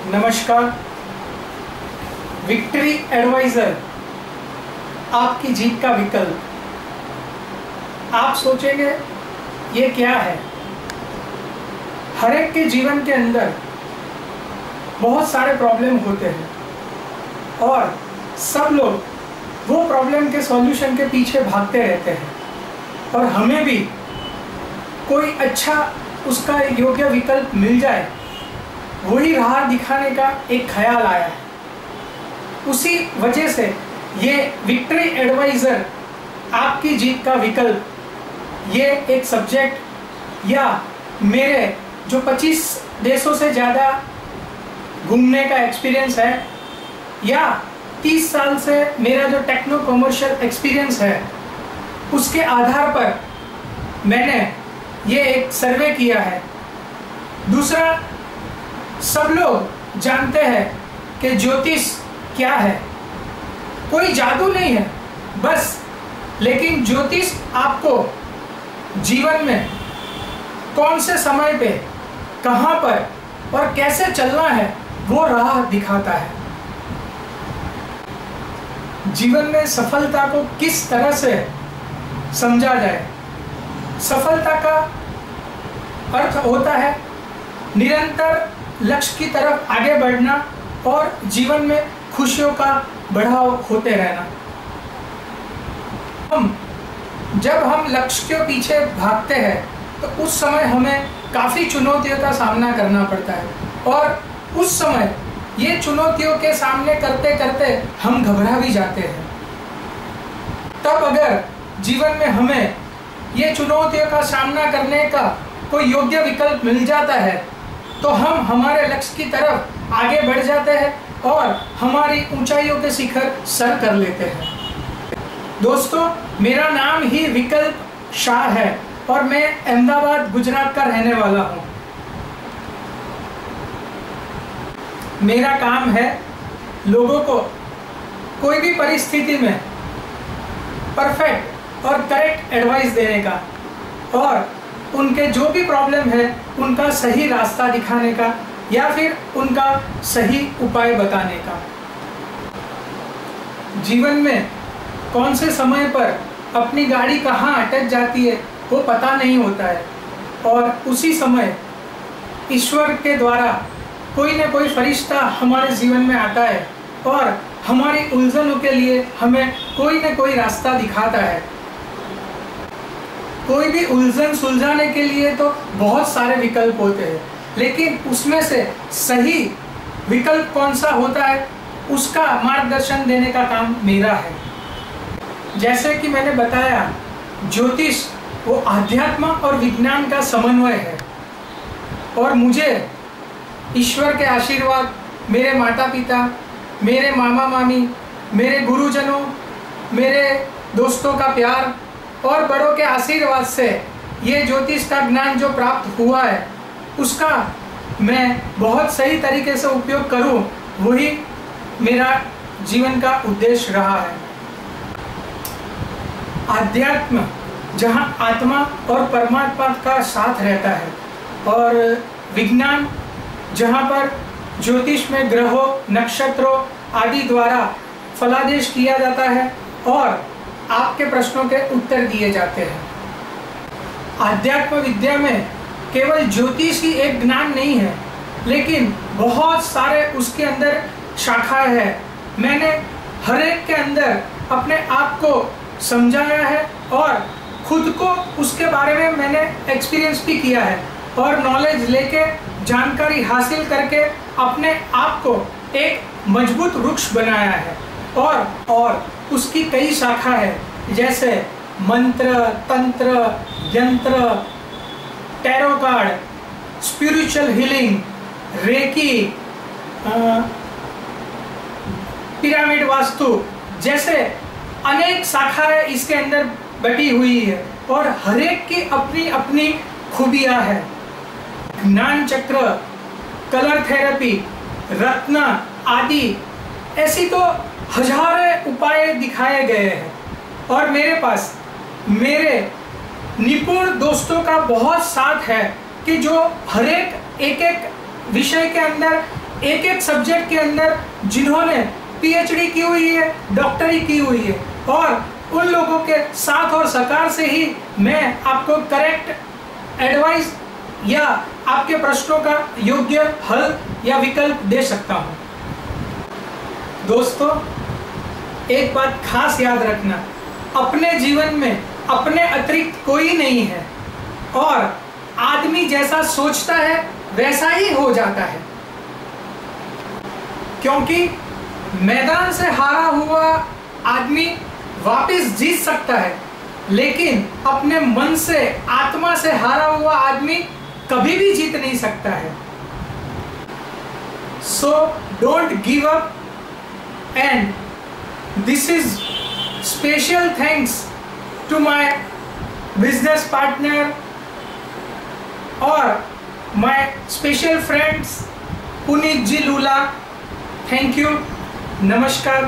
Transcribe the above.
नमस्कार। Victory adviser, आपकी जीत का विकल्प। आप सोचेंगे ये क्या है? हर एक के जीवन के अंदर बहुत सारे प्रॉब्लम होते हैं और सब लोग वो प्रॉब्लम के सॉल्यूशन के पीछे भागते रहते हैं और हमें भी कोई अच्छा उसका योग्य विकल्प मिल जाए, वही राह दिखाने का एक ख्याल आया है। उसी वजह से ये विक्ट्री एडवाइजर, आपकी जीत का विकल्प, ये एक सब्जेक्ट या मेरे जो 25 देशों से ज़्यादा घूमने का एक्सपीरियंस है या 30 साल से मेरा जो टेक्नो कमर्शियल एक्सपीरियंस है, उसके आधार पर मैंने ये एक सर्वे किया है। दूसरा, सब लोग जानते हैं कि ज्योतिष क्या है। कोई जादू नहीं है बस, लेकिन ज्योतिष आपको जीवन में कौन से समय पे, कहाँ पर और कैसे चलना है, वो राह दिखाता है। जीवन में सफलता को किस तरह से समझा जाए। सफलता का अर्थ होता है निरंतर लक्ष्य की तरफ आगे बढ़ना और जीवन में खुशियों का बढ़ाव होते रहना। जब हम लक्ष्य के पीछे भागते हैं तो उस समय हमें काफ़ी चुनौतियों का सामना करना पड़ता है और उस समय ये चुनौतियों के सामने करते करते हम घबरा भी जाते हैं। तब अगर जीवन में हमें ये चुनौतियों का सामना करने का कोई योग्य विकल्प मिल जाता है तो हम हमारे लक्ष्य की तरफ आगे बढ़ जाते हैं और हमारी ऊंचाइयों के शिखर सर कर लेते हैं। दोस्तों, मेरा नाम ही विकल्प शाह है और मैं अहमदाबाद गुजरात का रहने वाला हूँ। मेरा काम है लोगों को कोई भी परिस्थिति में परफेक्ट और करेक्ट एडवाइस देने का और उनके जो भी प्रॉब्लम है उनका सही रास्ता दिखाने का या फिर उनका सही उपाय बताने का। जीवन में कौन से समय पर अपनी गाड़ी कहाँ अटक जाती है वो पता नहीं होता है और उसी समय ईश्वर के द्वारा कोई न कोई फरिश्ता हमारे जीवन में आता है और हमारी उलझनों के लिए हमें कोई न कोई रास्ता दिखाता है। कोई भी उलझन सुलझाने के लिए तो बहुत सारे विकल्प होते हैं, लेकिन उसमें से सही विकल्प कौन सा होता है उसका मार्गदर्शन देने का काम मेरा है। जैसे कि मैंने बताया, ज्योतिष वो आध्यात्म और विज्ञान का समन्वय है और मुझे ईश्वर के आशीर्वाद, मेरे माता पिता, मेरे मामा मामी, मेरे गुरुजनों, मेरे दोस्तों का प्यार और बड़ों के आशीर्वाद से ये ज्योतिष का ज्ञान जो प्राप्त हुआ है उसका मैं बहुत सही तरीके से उपयोग करूं, वही मेरा जीवन का उद्देश्य रहा है। आध्यात्म जहां आत्मा और परमात्मा का साथ रहता है और विज्ञान जहां पर ज्योतिष में ग्रहों, नक्षत्रों आदि द्वारा फलादेश किया जाता है और आपके प्रश्नों के उत्तर दिए जाते हैं। आध्यात्म विद्या में केवल ज्योतिष ही एक ज्ञान नहीं है, लेकिन बहुत सारे उसके अंदर शाखाएं हैं। मैंने हर एक के अंदर अपने आप को समझाया है और खुद को उसके बारे में मैंने एक्सपीरियंस भी किया है और नॉलेज लेके, जानकारी हासिल करके अपने आप को एक मजबूत वृक्ष बनाया है और उसकी कई शाखा है, जैसे मंत्र, तंत्र, यंत्र, tarot card, spiritual healing, reiki, pyramid वास्तु जैसे अनेक शाखाएं इसके अंदर बटी हुई है और हर एक की अपनी अपनी खूबियां हैं। ज्ञान चक्र, कलर थेरेपी, रत्न आदि ऐसी तो हजारों उपाय दिखाए गए हैं और मेरे पास मेरे निपुण दोस्तों का बहुत साथ है कि जो हर एक विषय के अंदर एक एक सब्जेक्ट के अंदर जिन्होंने पीएचडी की हुई है, डॉक्टरी की हुई है, और उन लोगों के साथ और सहकार से ही मैं आपको करेक्ट एडवाइस या आपके प्रश्नों का योग्य हल या विकल्प दे सकता हूं। दोस्तों, एक बात खास याद रखना, अपने जीवन में अपने अतिरिक्त कोई नहीं है, और आदमी जैसा सोचता है वैसा ही हो जाता है। क्योंकि मैदान से हारा हुआ आदमी वापस जीत सकता है, लेकिन अपने मन से, आत्मा से हारा हुआ आदमी कभी भी जीत नहीं सकता है। So don't give up, and this is special thanks to my business partner और my special friends Puneet ji Lula. Thank you, नमस्कार।